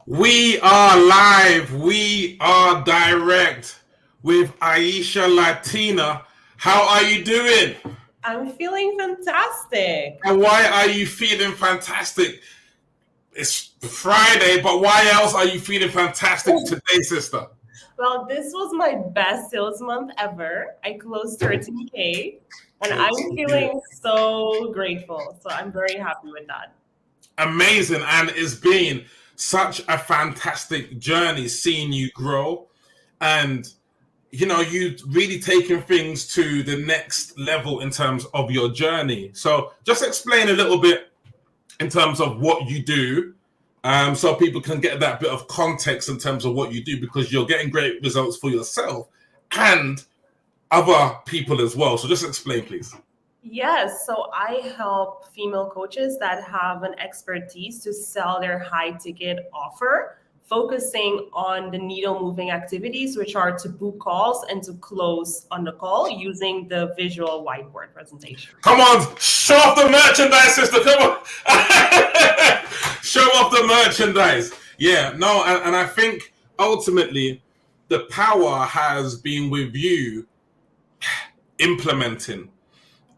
We are live. We are direct with Aisha Latina. How are you doing? I'm feeling fantastic. And why are you feeling fantastic? It's Friday, but why else are you feeling fantastic today, sister? Well, this was my best sales month ever. I closed 13K and I'm feeling so grateful. So I'm very happy with that. Amazing. And it's been such a fantastic journey seeing you grow. And you really taking things to the next level in terms of your journey. So just explain a little bit in terms of what you do, so people can get that bit of context in terms of what you do, because you're getting great results for yourself and other people as well. So just explain, please. Yes, so I help female coaches that have an expertise to sell their high ticket offer, focusing on the needle moving activities, which are to book calls and to close on the call using the visual whiteboard presentation. Come on, show off the merchandise, sister. Come on. Show off the merchandise. Yeah, no, and I think ultimately the power has been with you implementing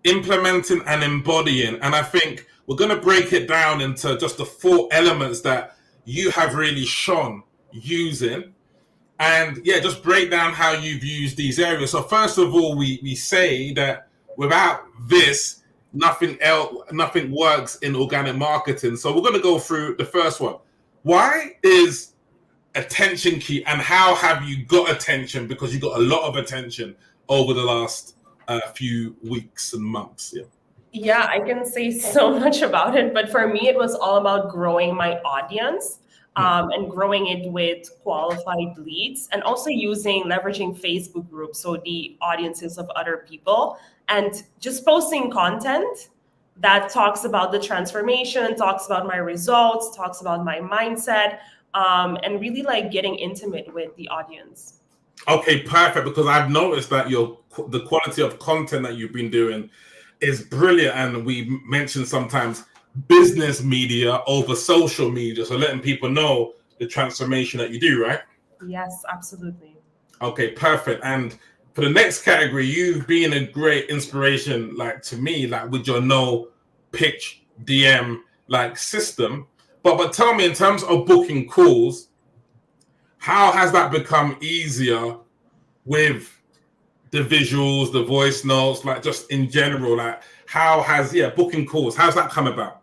and embodying. And I think we're going to break it down into just the four elements that you have really shone using. And yeah, just break down how you've used these areas. So first of all, we say that without this, nothing works in organic marketing. So we're going to go through the first one. Why is attention key, and how have you got attention? Because you got a lot of attention over the last few weeks and months. Yeah, I can say so much about it, but for me, it was all about growing my audience and growing it with qualified leads, and also leveraging Facebook groups, so the audiences of other people, and just posting content that talks about the transformation, talks about my results, talks about my mindset, and really like getting intimate with the audience. Okay, perfect. Because I've noticed that the quality of content that you've been doing is brilliant, and we mentioned sometimes business media over social media, so letting people know the transformation that you do, right? Yes, absolutely. Okay, perfect. And for the next category, you've been a great inspiration, like to me, like with your no pitch DM like system. But tell me, in terms of booking calls, how has that become easier with the visuals, the voice notes, like just in general, like how has booking calls, how's that come about?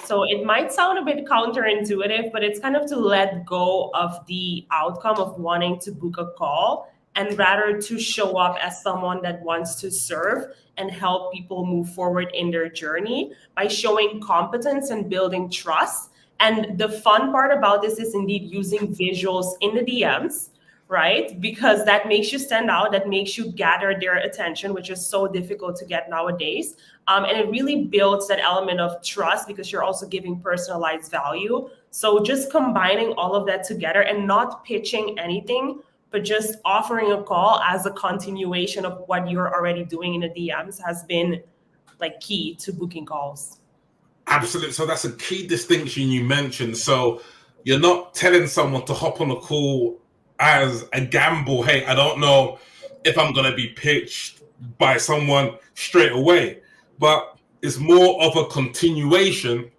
So it might sound a bit counterintuitive, but it's kind of to let go of the outcome of wanting to book a call and rather to show up as someone that wants to serve and help people move forward in their journey by showing competence and building trust. And the fun part about this is indeed using visuals in the DMs, right? Because that makes you stand out, that makes you gather their attention, which is so difficult to get nowadays. And it really builds that element of trust because you're also giving personalized value. So just combining all of that together and not pitching anything, but just offering a call as a continuation of what you're already doing in the DMs has been like key to booking calls. Absolutely. So that's a key distinction you mentioned. So you're not telling someone to hop on a call as a gamble. Hey, I don't know if I'm going to be pitched by someone straight away, but it's more of a continuation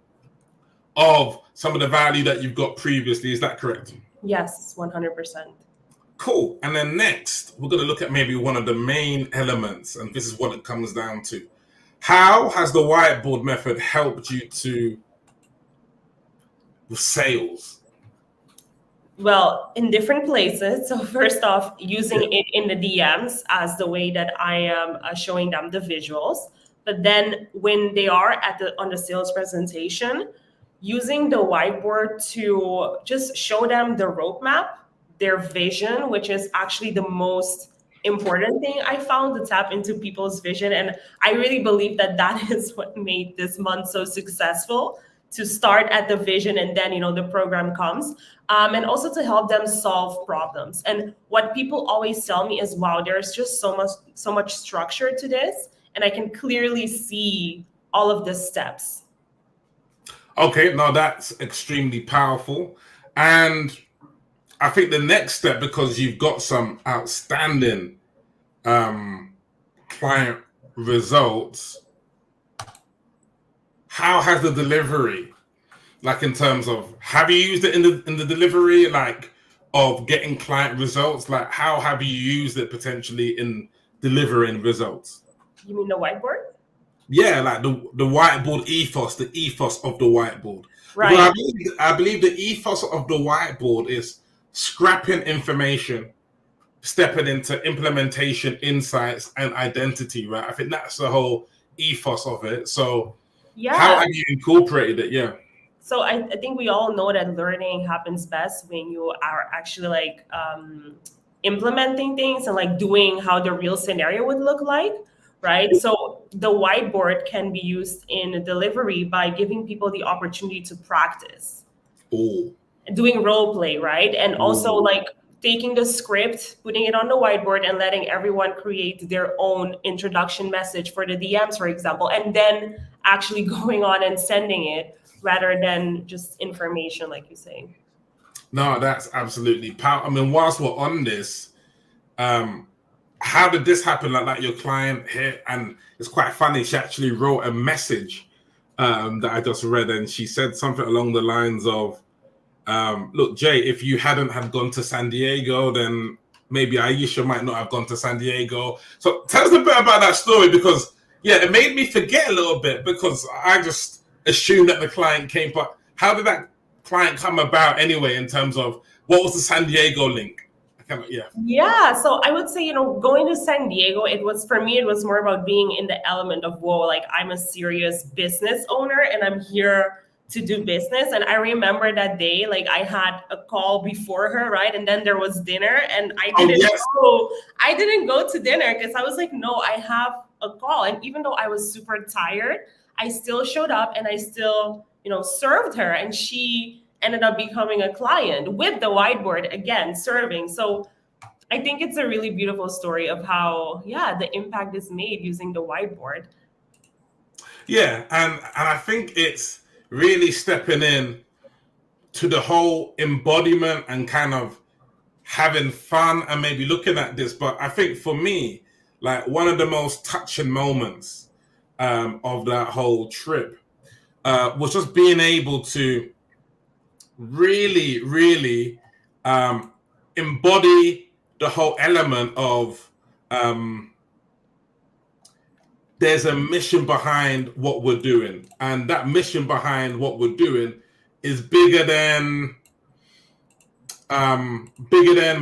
of some of the value that you've got previously. Is that correct? Yes, 100%. Cool. And then next, we're going to look at maybe one of the main elements, and this is what it comes down to. How has the whiteboard method helped you with sales? Well, in different places. So first off, using it in the DMs as the way that I am showing them the visuals. But then when they are on the sales presentation, using the whiteboard to just show them the roadmap, their vision, which is actually the most important thing I found, to tap into people's vision. And I really believe that that is what made this month so successful, to start at the vision and then the program comes, and also to help them solve problems. And what people always tell me is, wow, there's just so much structure to this, and I can clearly see all of the steps. Okay, now that's extremely powerful. And I think the next step, because you've got some outstanding client results, how has the delivery, like in terms of, have you used it in the delivery, like of getting client results? Like how have you used it potentially in delivering results? You mean the whiteboard? Yeah, like the whiteboard ethos, the ethos of the whiteboard. Because Right. I believe the ethos of the whiteboard is scrapping information, stepping into implementation, insights, and identity, right? I think that's the whole ethos of it. So how Yeah. have you incorporated it? Yeah. So I think we all know that learning happens best when you are actually like implementing things and like doing how the real scenario would look like, right? So the whiteboard can be used in delivery by giving people the opportunity to practice Oh. doing role play, right? And also like taking the script, putting it on the whiteboard and letting everyone create their own introduction message for the DMs, for example, and then actually going on and sending it rather than just information, like you say. No, that's absolutely powerful. I mean, whilst we're on this, how did this happen? Like your client here, and it's quite funny. She actually wrote a message that I just read, and she said something along the lines of, "Look, Jay, if you hadn't had gone to San Diego, then maybe Aisha might not have gone to San Diego." So tell us a bit about that story, because yeah, it made me forget a little bit because I just assumed that the client came. But how did that client come about anyway? In terms of what was the San Diego link? Yeah. Yeah, so I would say, going to San Diego, it was for me, it was more about being in the element of, whoa, like I'm a serious business owner and I'm here to do business. And I remember that day, like I had a call before her, right? And then there was dinner and Oh yes. I didn't go to dinner because I was like, no, I have a call. And even though I was super tired, I still showed up and I still, served her. And she ended up becoming a client with the whiteboard again, serving. So I think it's a really beautiful story of how, yeah, the impact is made using the whiteboard. Yeah, and I think it's really stepping in to the whole embodiment and kind of having fun and maybe looking at this. But I think for me, like one of the most touching moments of that whole trip was just being able to really, really embody the whole element of there's a mission behind what we're doing, and that mission behind what we're doing is bigger than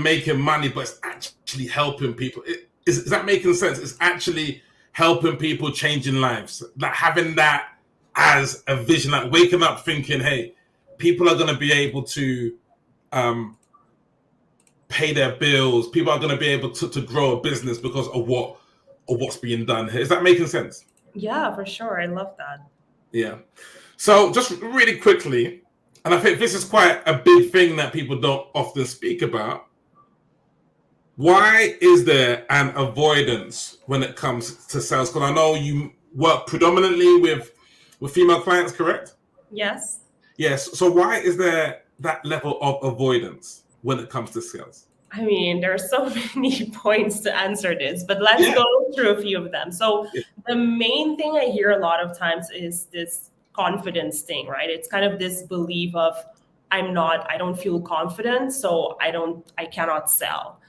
making money, but it's actually helping people. Is that making sense? It's actually helping people, changing lives, like having that as a vision, like waking up thinking, hey, people are going to be able to pay their bills, people are going to be able to grow a business because of what's being done here. Is that making sense? Yeah, for sure. I love that. Yeah. So just really quickly, and I think this is quite a big thing that people don't often speak about. Why is there an avoidance when it comes to sales? Because I know you work predominantly with female clients, correct? Yes. Yes. So why is there that level of avoidance when it comes to sales? I mean, there are so many points to answer this, but let's Yeah. go through a few of them. So, Yeah. the main thing I hear a lot of times is this confidence thing, right? It's kind of this belief of I don't feel confident, so I cannot sell.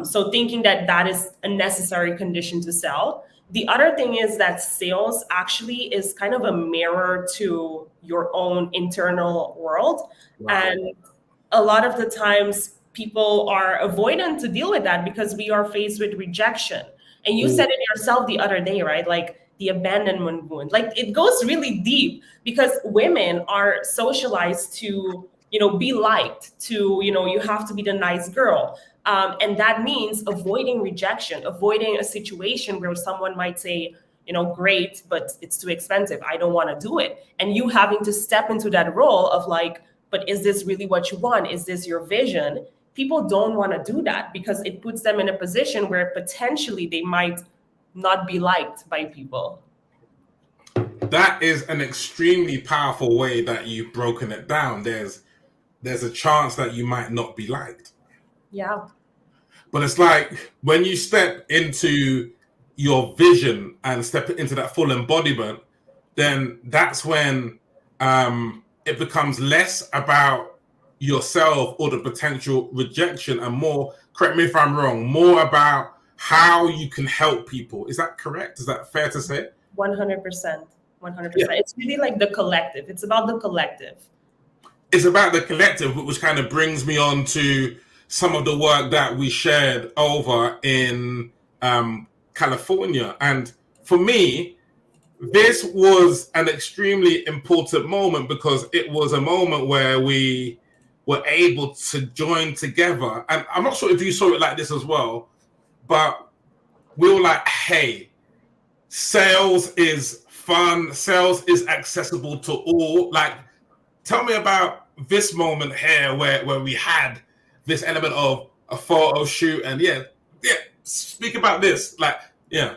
So, thinking that that is a necessary condition to sell. The other thing is that sales actually is kind of a mirror to your own internal world. Wow. And a lot of the times people are avoidant to deal with that because we are faced with rejection. And you said it yourself the other day, right? Like the abandonment wound. Like it goes really deep because women are socialized to, be liked, to, you have to be the nice girl. And that means avoiding rejection, avoiding a situation where someone might say, great, but it's too expensive. I don't want to do it. And you having to step into that role of like, but is this really what you want? Is this your vision? People don't want to do that because it puts them in a position where potentially they might not be liked by people. That is an extremely powerful way that you've broken it down. There's there's a chance that you might not be liked. Yeah. But it's like when you step into your vision and step into that full embodiment, then that's when it becomes less about yourself or the potential rejection and more, correct me if I'm wrong, more about how you can help people. Is that correct? Is that fair to say? 100%. 100%. Yeah. It's really like the collective. It's about the collective. It's about the collective, which kind of brings me on to some of the work that we shared over in California. And for me, this was an extremely important moment because it was a moment where we were able to join together. And I'm not sure if you saw it like this as well, but we were like, hey, sales is fun, sales is accessible to all. Like, tell me about this moment here where we had this element of a photo shoot and speak about this. Like, yeah.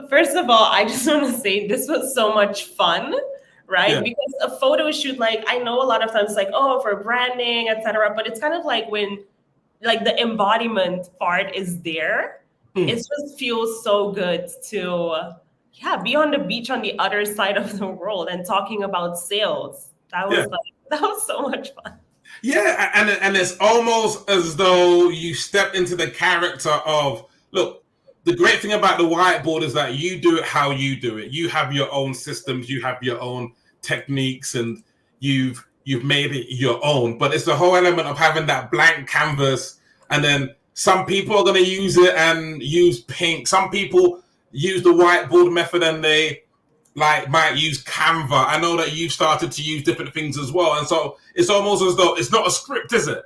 First of all, I just want to say this was so much fun, right? Yeah. Because a photo shoot, like I know a lot of times like, oh, for branding, etc. But it's kind of like when like the embodiment part is there, it just feels so good to be on the beach on the other side of the world and talking about sales. That was so much fun. Yeah, and it's almost as though you step into the character of, look, the great thing about the whiteboard is that you do it how you do it. You have your own systems, you have your own techniques, and you've made it your own. But it's the whole element of having that blank canvas, and then some people are going to use it and use pink. Some people use the whiteboard method and they might use Canva. I know that you've started to use different things as well. And so it's almost as though it's not a script, is it?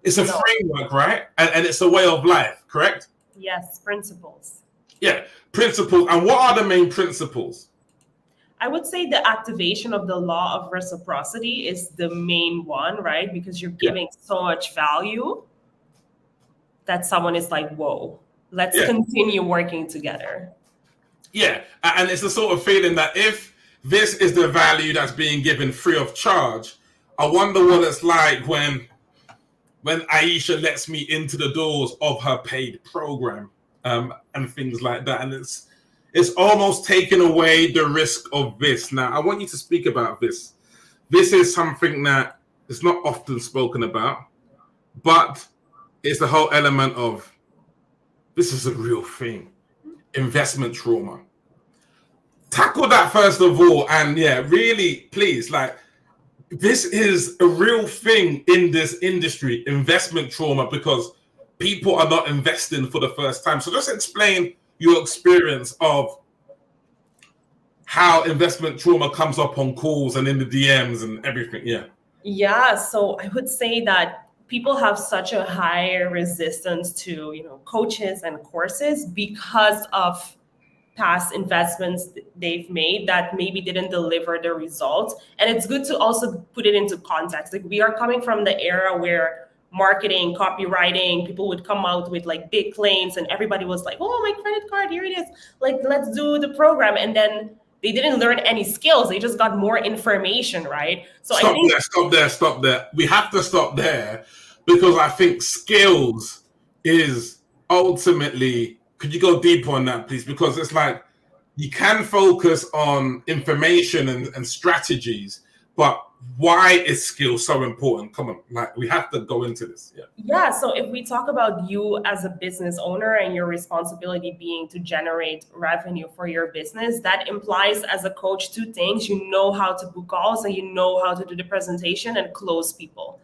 It's a framework, right? And it's a way of life, correct? Yes, principles. Yeah, principles. And what are the main principles? I would say the activation of the law of reciprocity is the main one, right? Because you're giving so much value that someone is like, whoa, let's continue working together. Yeah. And it's the sort of feeling that if this is the value that's being given free of charge, I wonder what it's like when Aisha lets me into the doors of her paid program and things like that. And it's almost taken away the risk of this. Now, I want you to speak about this. This is something that is not often spoken about, but it's the whole element of this is a real thing. Investment trauma. Tackle that first of all, and really, please, this is a real thing in this industry, investment trauma, because people are not investing for the first time. So just explain your experience of how investment trauma comes up on calls and in the DMs and everything. Yeah, so I would say that people have such a high resistance to, coaches and courses because of past investments they've made that maybe didn't deliver the results. And it's good to also put it into context. Like, we are coming from the era where marketing, copywriting, people would come out with big claims and everybody was like, oh, my credit card, here it is. Let's do the program. And then they didn't learn any skills. They just got more information, right? So Stop there. We have to stop there because I think skills is ultimately, could you go deeper on that, please? Because it's like you can focus on information and strategies, but why is skill so important? Come on, we have to go into this. Yeah. So if we talk about you as a business owner and your responsibility being to generate revenue for your business, that implies as a coach two things. You know how to book calls and you know how to do the presentation and close people.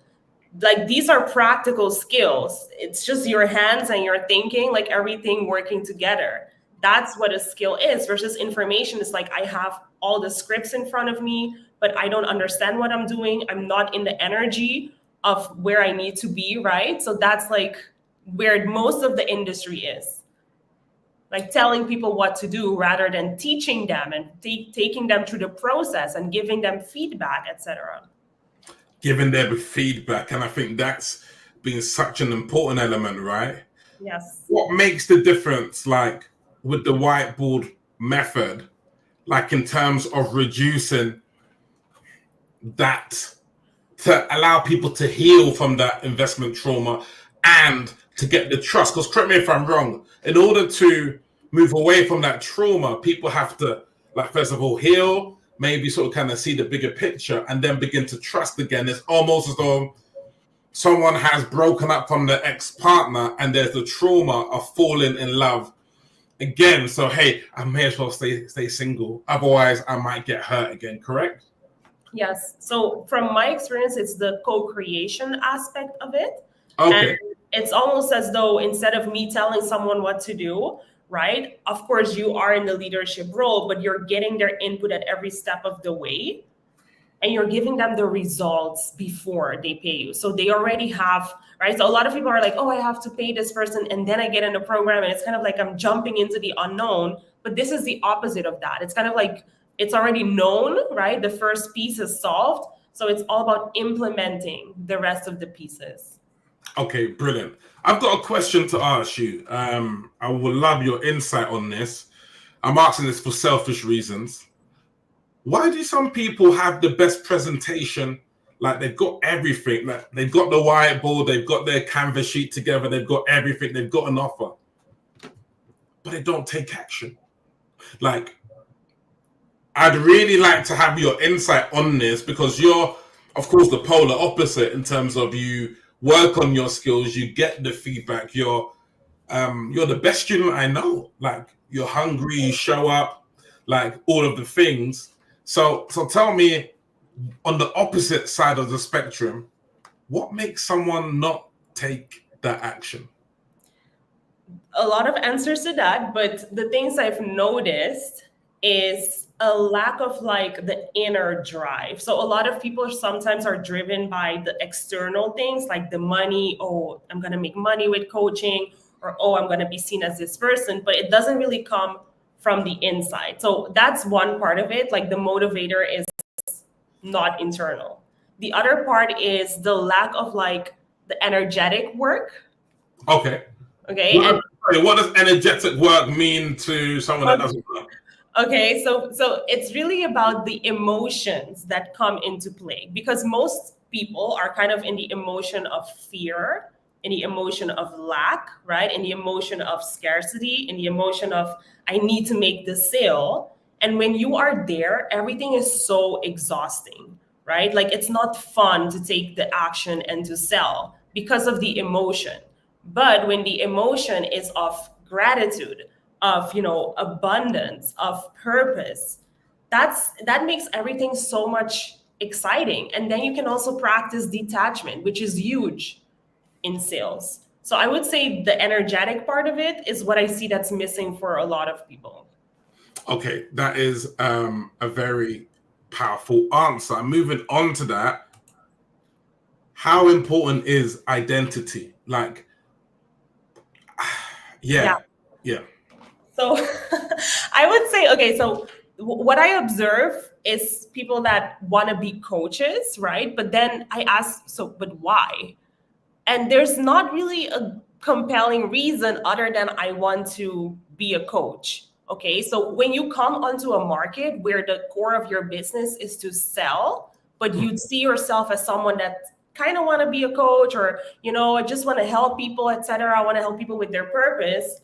These are practical skills. It's just your hands and your thinking, everything working together. That's what a skill is versus information. It's I have all the scripts in front of me, but I don't understand what I'm doing. I'm not in the energy of where I need to be, right? So that's where most of the industry is. Telling people what to do rather than teaching them and taking them through the process and giving them feedback, etc. Giving them feedback. And I think that's been such an important element, right? Yes. What makes the difference, with the whiteboard method, in terms of reducing that to allow people to heal from that investment trauma and to get the trust. Because correct me if I'm wrong, in order to move away from that trauma, people have to, like, first of all, heal, maybe sort of kind of see the bigger picture, and then begin to trust again. It's almost as though someone has broken up from their ex-partner and there's the trauma of falling in love again. So, hey, I may as well stay single. Otherwise, I might get hurt again, correct? Yes. So from my experience, it's the co-creation aspect of it. Okay. And it's almost as though instead of me telling someone what to do, right? Of course, you are in the leadership role, but you're getting their input at every step of the way. And you're giving them the results before they pay you. So they already have, right? So a lot of people are like, oh, I have to pay this person and then I get in the program. And it's kind of like I'm jumping into the unknown. But this is the opposite of that. It's kind of like it's already known, right? The first piece is solved. So it's all about implementing the rest of the pieces. Okay, brilliant. I've got a question to ask you. I would love your insight on this. I'm asking this for selfish reasons. Why do some people have the best presentation? Like they've got everything, like they've got the whiteboard, they've got their canvas sheet together, they've got everything, they've got an offer, but they don't take action. Like, I'd really like to have your insight on this because you're, of course, the polar opposite in terms of you work on your skills, you get the feedback, you're the best student I know. Like, you're hungry, you show up, like all of the things. So tell me, on the opposite side of the spectrum, what makes someone not take that action? A lot of answers to that, but the things I've noticed is a lack of like the inner drive. So a lot of people sometimes are driven by the external things like the money. Oh, I'm going to make money with coaching, or oh, I'm going to be seen as this person, but it doesn't really come from the inside. So that's one part of it. Like the motivator is not internal. The other part is the lack of like the energetic work. Okay. What does energetic work mean to someone that doesn't work? Okay, so it's really about the emotions that come into play, because most people are kind of in the emotion of fear, in the emotion of lack, right? In the emotion of scarcity, in the emotion of I need to make the sale. And when you are there, everything is so exhausting, right? Like it's not fun to take the action and to sell because of the emotion. But when the emotion is of gratitude, of abundance, of purpose, that makes everything so much exciting. And then you can also practice detachment, which is huge in sales. So I would say the energetic part of it is what I see that's missing for a lot of people. Okay, that is a very powerful answer. Moving on to that, how important is identity? Like, yeah. So I would say, okay, so what I observe is people that want to be coaches, right? But then I ask, but why? And there's not really a compelling reason other than I want to be a coach. Okay, so when you come onto a market where the core of your business is to sell, but you see yourself as someone that kind of want to be a coach, or I just want to help people, etc. I want to help people with their purpose.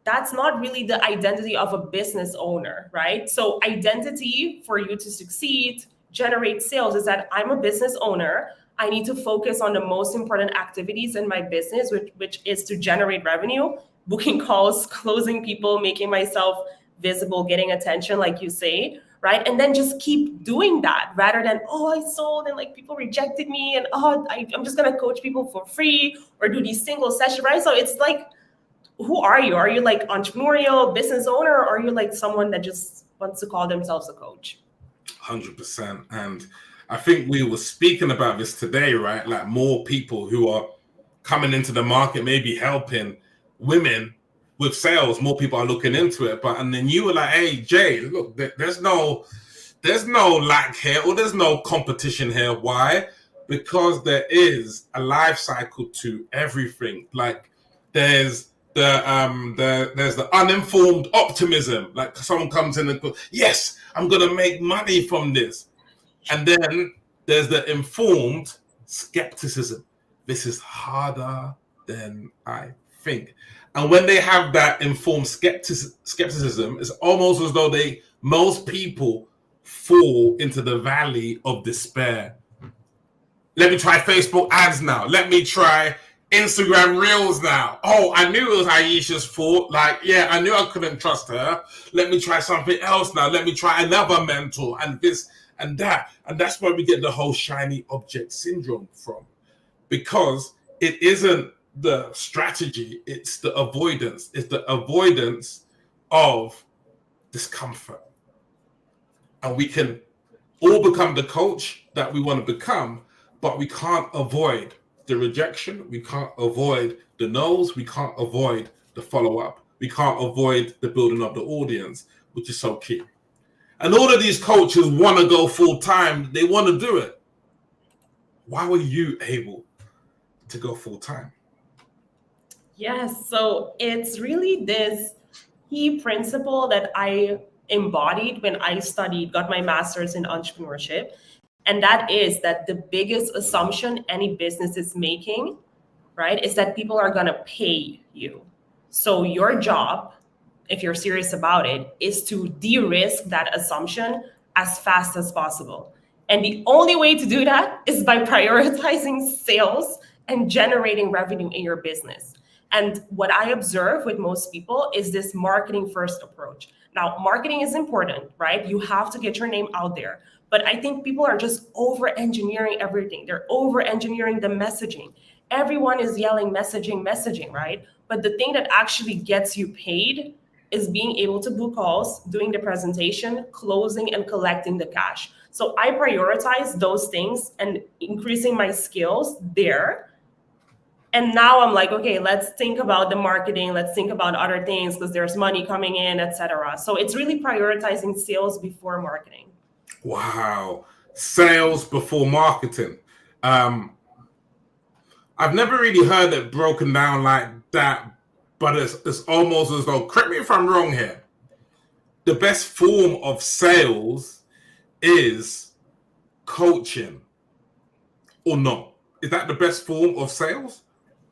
That's not really the identity of a business owner, right? So identity for you to succeed, generate sales, is that I'm a business owner. I need to focus on the most important activities in my business, which is to generate revenue, booking calls, closing people, making myself visible, getting attention, like you say, right? And then just keep doing that rather than, oh, I sold and like people rejected me and I'm just gonna coach people for free or do these single sessions, right? So it's like, who are you? Are you like entrepreneurial business owner, or are you like someone that just wants to call themselves a coach? 100%. And I think we were speaking about this today, right? Like more people who are coming into the market, maybe helping women with sales. More people are looking into it. And then you were like, hey, Jay, look, there's no lack here, or there's no competition here. Why? Because there is a life cycle to everything. Like there's the uninformed optimism. Like someone comes in and goes, yes, I'm gonna make money from this. And then there's the informed skepticism. This is harder than I think. And when they have that informed skepticism, it's almost as though most people fall into the valley of despair. Let me try Facebook ads now. Let me try Instagram Reels now. Oh, I knew it was Aisha's fault. I knew I couldn't trust her. Let me try something else now. Let me try another mentor and this and that. And that's where we get the whole shiny object syndrome from. Because it isn't the strategy, it's the avoidance. It's the avoidance of discomfort. And we can all become the coach that we want to become, but we can't avoid the rejection. We can't avoid the no's. We can't avoid the follow-up. We can't avoid the building of the audience, which is so key. And all of these coaches want to go full-time. They want to do it. Why were you able to go full-time? Yes, so it's really this key principle that I embodied when I got my master's in entrepreneurship. And that is that the biggest assumption any business is making, right, is that people are going to pay you. So your job, if you're serious about it, is to de-risk that assumption as fast as possible. And the only way to do that is by prioritizing sales and generating revenue in your business. And what I observe with most people is this marketing first approach. Now, marketing is important, right? You have to get your name out there. But I think people are just over-engineering everything. They're over-engineering the messaging. Everyone is yelling messaging, right? But the thing that actually gets you paid is being able to book calls, doing the presentation, closing, and collecting the cash. So I prioritize those things and increasing my skills there. And now I'm like, okay, let's think about the marketing. Let's think about other things because there's money coming in, etc. So it's really prioritizing sales before marketing. Wow. Sales before marketing. I've never really heard it broken down like that, but it's almost as though, correct me if I'm wrong here, the best form of sales is coaching or not. Is that the best form of sales?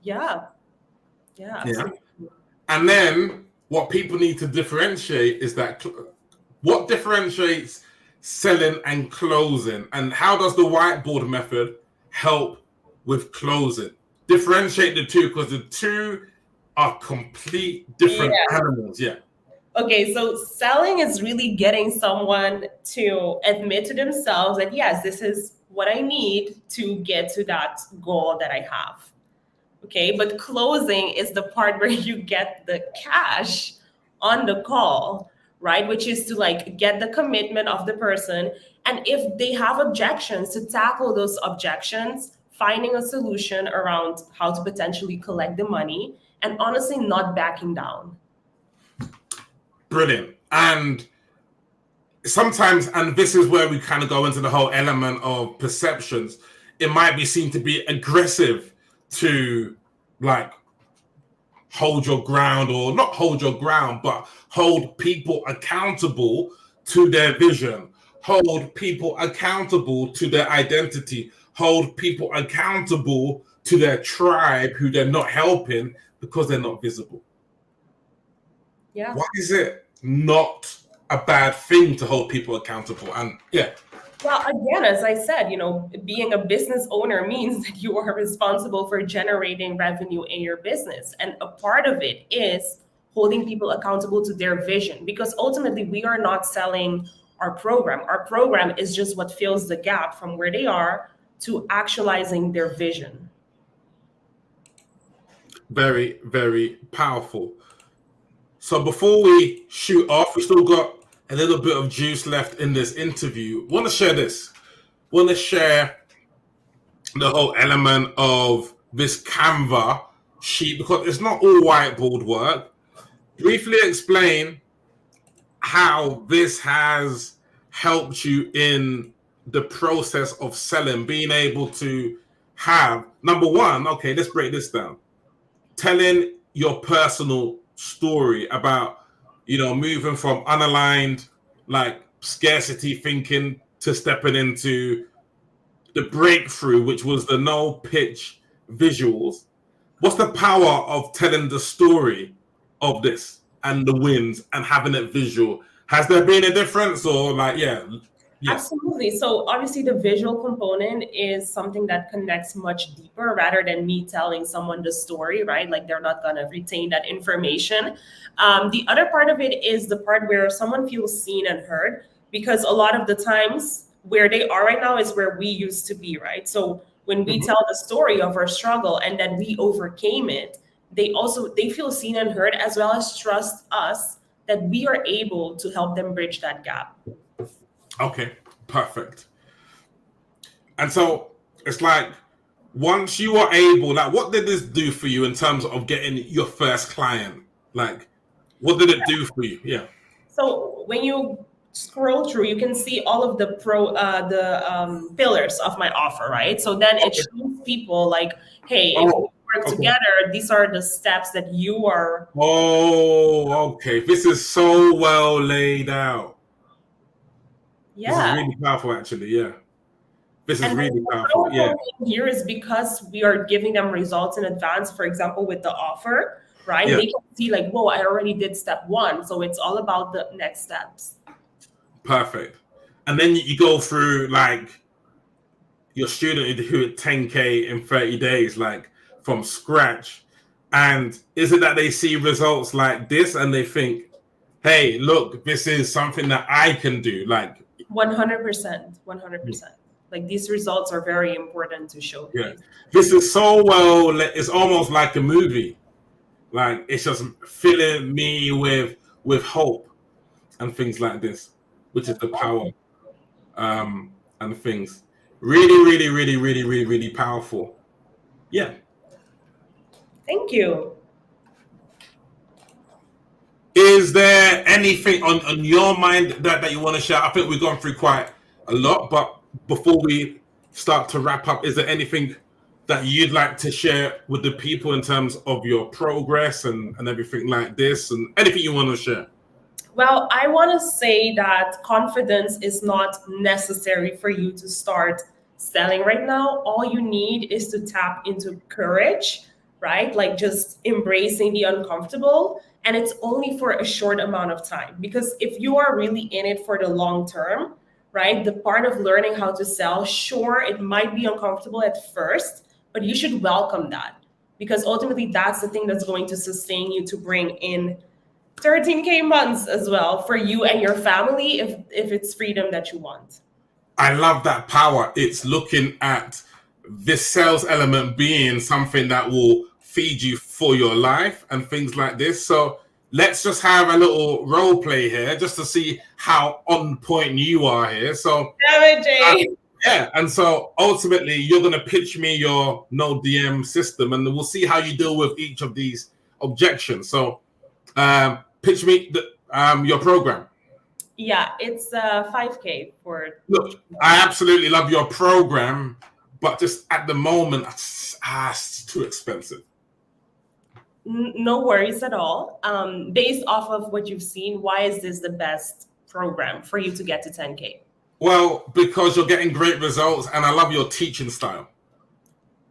Yeah. Absolutely. And then what people need to differentiate is that what differentiates selling and closing, and how does the whiteboard method help with closing? Differentiate the two, because the two are complete different animals. Yeah. Okay, so selling is really getting someone to admit to themselves that, yes, this is what I need to get to that goal that I have. Okay, but closing is the part where you get the cash on the call, right? Which is to get the commitment of the person. And if they have objections, to tackle those objections, finding a solution around how to potentially collect the money, and honestly not backing down. Brilliant. And sometimes, and this is where we kind of go into the whole element of perceptions, it might be seen to be aggressive to hold your ground, or not hold your ground, but hold people accountable to their vision, hold people accountable to their identity, hold people accountable to their tribe who they're not helping because they're not visible. Yeah. Why is it not a bad thing to hold people accountable? And well, again, as I said, being a business owner means that you are responsible for generating revenue in your business. And a part of it is holding people accountable to their vision, because ultimately we are not selling our program. Our program is just what fills the gap from where they are to actualizing their vision. Very, very powerful. So before we shoot off, we still got a little bit of juice left in this interview. Want to share this. Want to share the whole element of this Canva sheet, because it's not all whiteboard work. Briefly explain how this has helped you in the process of selling, being able to have, number one, okay, let's break this down. Telling your personal story about, moving from unaligned, scarcity thinking to stepping into the breakthrough, which was the no pitch visuals. What's the power of telling the story of this and the wins and having it visual? Has there been a difference, or like, yeah? Absolutely. So obviously the visual component is something that connects much deeper rather than me telling someone the story, right? Like they're not going to retain that information. The other part of it is the part where someone feels seen and heard, because a lot of the times where they are right now is where we used to be, right? So when we tell the story of our struggle and then we overcame it, they feel seen and heard, as well as trust us that we are able to help them bridge that gap. Okay, perfect. And so it's like, once you are able, like, what did this do for you in terms of getting your first client? Like, what did it do for you? Yeah. So when you scroll through, you can see all of the pillars of my offer, right? So then it shows people like, hey, if we work together, these are the steps that you are. Oh, okay. This is so well laid out. Yeah. This is really powerful, actually. Yeah. This is And really powerful. Yeah. Here is because we are giving them results in advance. For example, with the offer, right? Yeah. They can see like, whoa, I already did step one. So it's all about the next steps. Perfect. And then you go through like your student who at 10K in 30 days, like from scratch. And is it that they see results like this and they think, hey, look, this is something that I can do? Like 100%. Like these results are very important to show. Yeah. This is so well, it's almost like a movie. Like it's just filling me with hope and things like this, which is the power and things. Really powerful. Yeah. Thank you. Is there anything on your mind that you want to share? I think we've gone through quite a lot, but before we start to wrap up, is there anything that you'd like to share with the people in terms of your progress and everything like this, and anything you want to share? Well, I want to say that confidence is not necessary for you to start selling right now. All you need is to tap into courage, right? Like just embracing the uncomfortable. And it's only for a short amount of time. Because if you are really in it for the long term, right, the part of learning how to sell, sure, it might be uncomfortable at first, but you should welcome that. Because ultimately, that's the thing that's going to sustain you to bring in 13K months as well for you and your family if it's freedom that you want. I love that power. It's looking at this sales element being something that will feed you for your life and things like this. So let's just have a little role play here just to see how on point you are here. So damn it, Jay. Yeah, and so ultimately you're going to pitch me your no DM system and we'll see how you deal with each of these objections. So pitch me your program. Yeah, it's 5K for. Look, I absolutely love your program, but just at the moment, it's too expensive. No worries at all. Based off of what you've seen, why is this the best program for you to get to 10K? Well, because you're getting great results and I love your teaching style.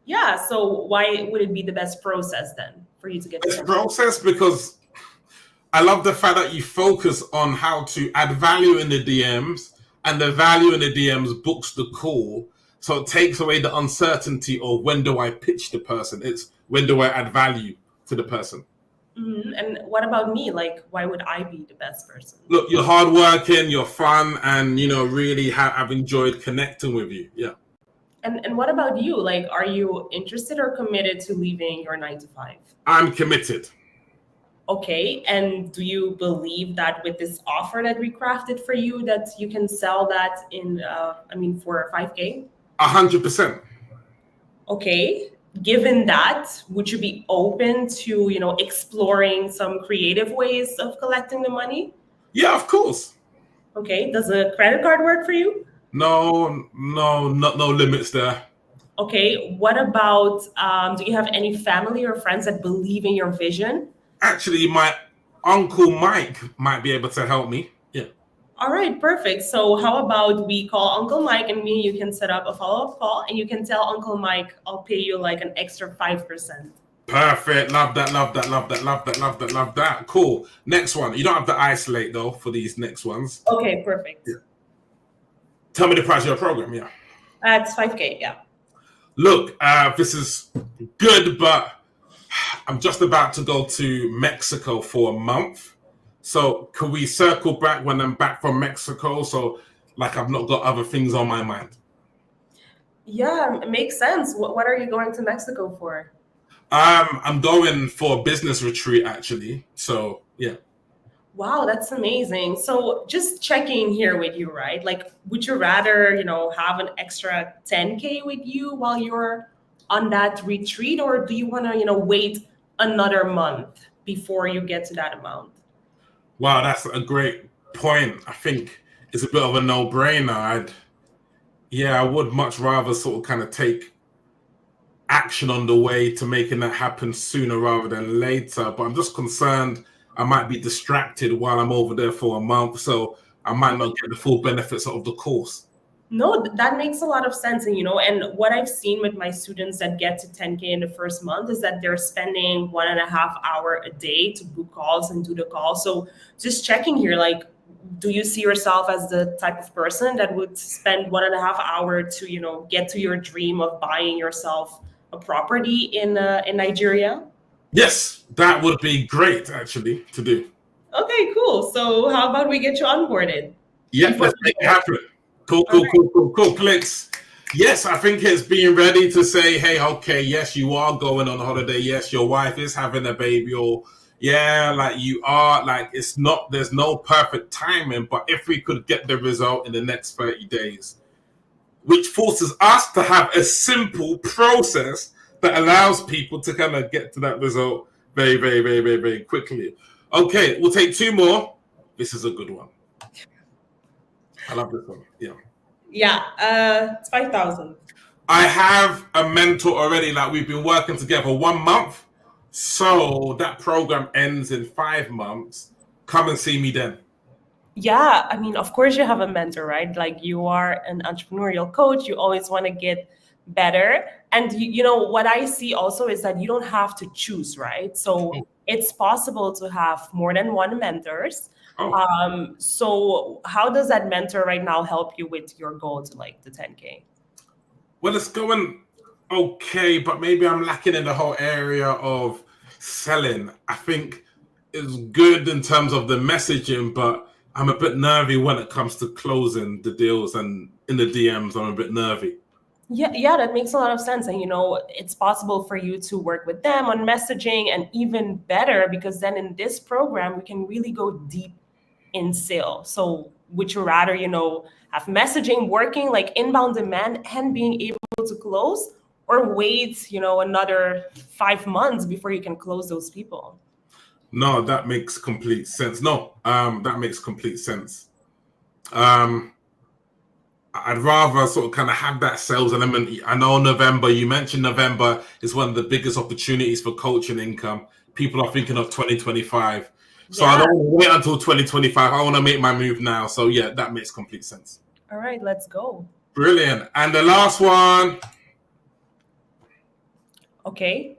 Yeah, so why would it be the best process then for you to get to 10K? Best process because I love the fact that you focus on how to add value in the DMs, and the value in the DMs books the call. So it takes away the uncertainty of when do I pitch the person? It's when do I add value to the person. Mm-hmm. And what about me? Like, why would I be the best person? Look, you're hardworking, you're fun, and really I've enjoyed connecting with you. Yeah. And what about you? Like, are you interested or committed to leaving your 9 to 5? I'm committed. Okay, and do you believe that with this offer that we crafted for you, that you can sell that in, for 5K? 100%. Okay, given that, would you be open to, exploring some creative ways of collecting the money? Yeah, of course. Okay, does a credit card work for you? No limits there. Okay, what about, do you have any family or friends that believe in your vision? Actually, my Uncle Mike might be able to help me. Yeah. All right, perfect. So how about we call Uncle Mike and me, you can set up a follow-up call and you can tell Uncle Mike, I'll pay you like an extra 5%. Perfect. Love that. Love that. Love that. Love that. Love that. Love that. Cool. Next one. You don't have to isolate though for these next ones. Okay, perfect. Yeah. Tell me the price of your program. Yeah. It's 5K, yeah. Look, this is good, but I'm just about to go to Mexico for a month. So can we circle back when I'm back from Mexico? So like I've not got other things on my mind. Yeah, it makes sense. What are you going to Mexico for? I'm going for a business retreat actually. So yeah. Wow, that's amazing. So just checking here with you, right? Like, would you rather, have an extra 10K with you while you're on that retreat, or do you want to, wait another month before you get to that amount? Wow, that's a great point. I think it's a bit of a no-brainer. I would much rather sort of kind of take action on the way to making that happen sooner rather than later. But I'm just concerned I might be distracted while I'm over there for a month, so I might not get the full benefits of the course. No, that makes a lot of sense. And what I've seen with my students that get to 10K in the first month is that they're spending 1.5 hours a day to book calls and do the call. So just checking here, like, do you see yourself as the type of person that would spend 1.5 hours to, get to your dream of buying yourself a property in Nigeria? Yes, that would be great actually to do. Okay, cool. So how about we get you onboarded? Yeah, let's make it happen. Cool. Clicks. Yes, I think it's being ready to say, hey, okay, yes, you are going on holiday. Yes, your wife is having a baby, or yeah, like you are, like there's no perfect timing, but if we could get the result in the next 30 days, which forces us to have a simple process that allows people to kind of get to that result very, very, very, very, very quickly. Okay, we'll take two more. This is a good one. I love this one. Yeah. Yeah, it's 5,000. I have a mentor already. Like we've been working together 1 month. So that program ends in 5 months. Come and see me then. Yeah, I mean, of course you have a mentor, right? Like you are an entrepreneurial coach, you always want to get better. And what I see also is that you don't have to choose, right? So it's possible to have more than one mentors. So how does that mentor right now help you with your goal to like the 10K? Well, it's going okay, but maybe I'm lacking in the whole area of selling. I think it's good in terms of the messaging, but I'm a bit nervy when it comes to closing the deals, and in the DMs, I'm a bit nervy. Yeah, that makes a lot of sense. And it's possible for you to work with them on messaging, and even better, because then in this program, we can really go deep in sales. So would you rather, have messaging working like inbound demand and being able to close, or wait, another 5 months before you can close those people? No, that makes complete sense. That makes complete sense. I'd rather sort of kind of have that sales element. I know you mentioned November is one of the biggest opportunities for coaching income. People are thinking of 2025. So I don't want to wait until 2025. I want to make my move now. So yeah, that makes complete sense. All right, let's go. Brilliant. And the last one. Okay.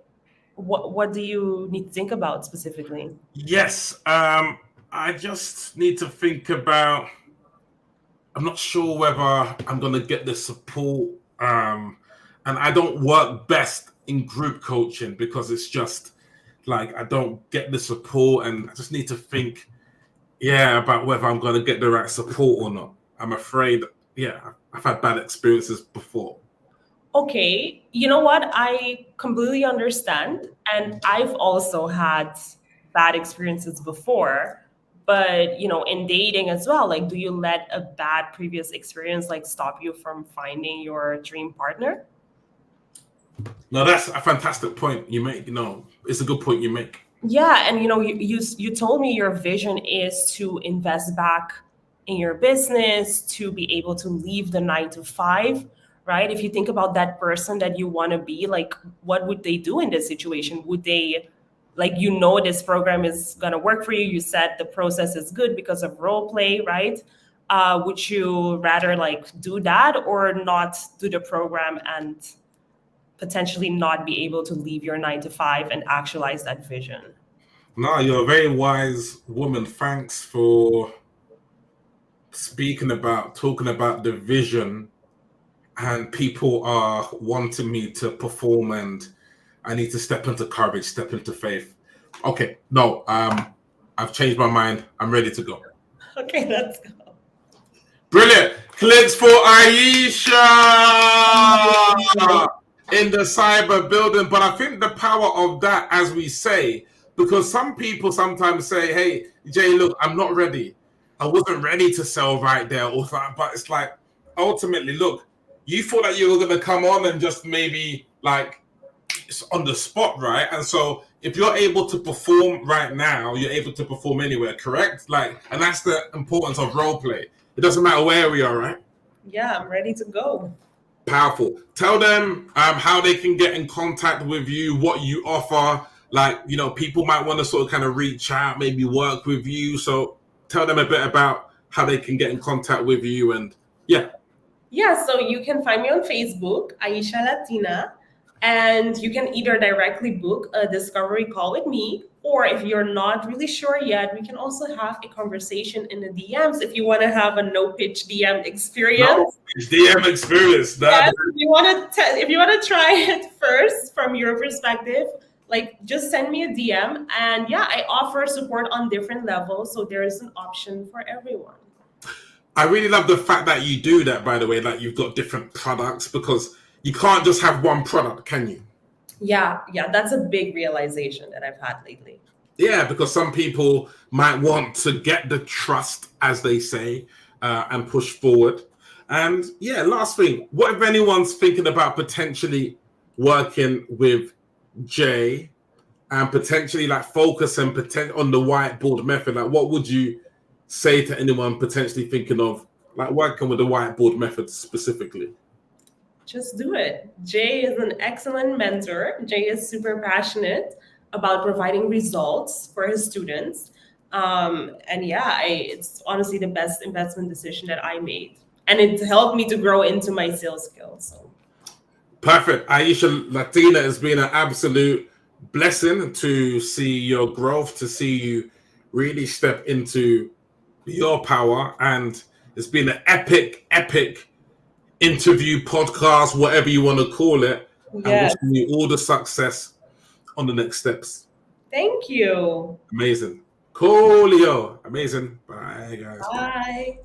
What do you need to think about specifically? Yes. I just need to think about, I'm not sure whether I'm going to get the support. And I don't work best in group coaching because it's just like I don't get the support, and I just need to think, about whether I'm going to get the right support or not. I'm afraid, I've had bad experiences before. Okay, you know what? I completely understand. And I've also had bad experiences before. But, in dating as well, like, do you let a bad previous experience like stop you from finding your dream partner? No, that's a fantastic point you make. It's a good point you make. Yeah, and you told me your vision is to invest back in your business, to be able to leave the 9 to 5, right? If you think about that person that you want to be, like, what would they do in this situation? Would they, like, this program is going to work for you? You said the process is good because of role play, right? would you rather like do that or not do the program and potentially not be able to leave your 9 to 5 and actualize that vision? No, you're a very wise woman. Thanks for talking about the vision, and people are wanting me to perform, and I need to step into courage, step into faith. Okay, no, I've changed my mind. I'm ready to go. Okay, let's go. Brilliant. Clicks for Aisha in the cyber building. But I think the power of that, as we say, because some people sometimes say, hey, Jay, look, I'm not ready. I wasn't ready to sell right there. Or that. But it's like, ultimately, look, you thought that you were going to come on and just maybe like it's on the spot, right? And so if you're able to perform right now, you're able to perform anywhere, correct? Like, and that's the importance of role play. It doesn't matter where we are, right? Yeah, I'm ready to go. Powerful. Tell them how they can get in contact with you, what you offer. Like, you know, people might want to sort of kind of reach out, maybe work with you. So tell them a bit about how they can get in contact with you. And yeah. Yeah, so you can find me on Facebook, Aisha Latina, and you can either directly book a discovery call with me, or if you're not really sure yet, we can also have a conversation in the DMs if you want to have a no pitch DM experience. No DM experience. Yes, if you want to try it first from your perspective, like just send me a DM, and yeah, I offer support on different levels, so there is an option for everyone. I really love the fact that you do that, by the way, like you've got different products, because you can't just have one product, can you? Yeah, that's a big realization that I've had lately. Yeah, because some people might want to get the trust, as they say, and push forward. And yeah, last thing, what if anyone's thinking about potentially working with Jay and potentially like focus and on the whiteboard method? Like, what would you say to anyone potentially thinking of like working with the whiteboard method specifically? Just do it. Jay is an excellent mentor. Jay is super passionate about providing results for his students. And yeah, it's honestly the best investment decision that I made. And it helped me to grow into my sales skills. So. Perfect. Aisha Latina, has been an absolute blessing to see your growth, to see you really step into your power. And it's been an epic interview, podcast, whatever you want to call it. Yes. And wishing you all the success on the next steps. Thank you. Amazing. Coolio. Amazing. Bye, guys. Bye.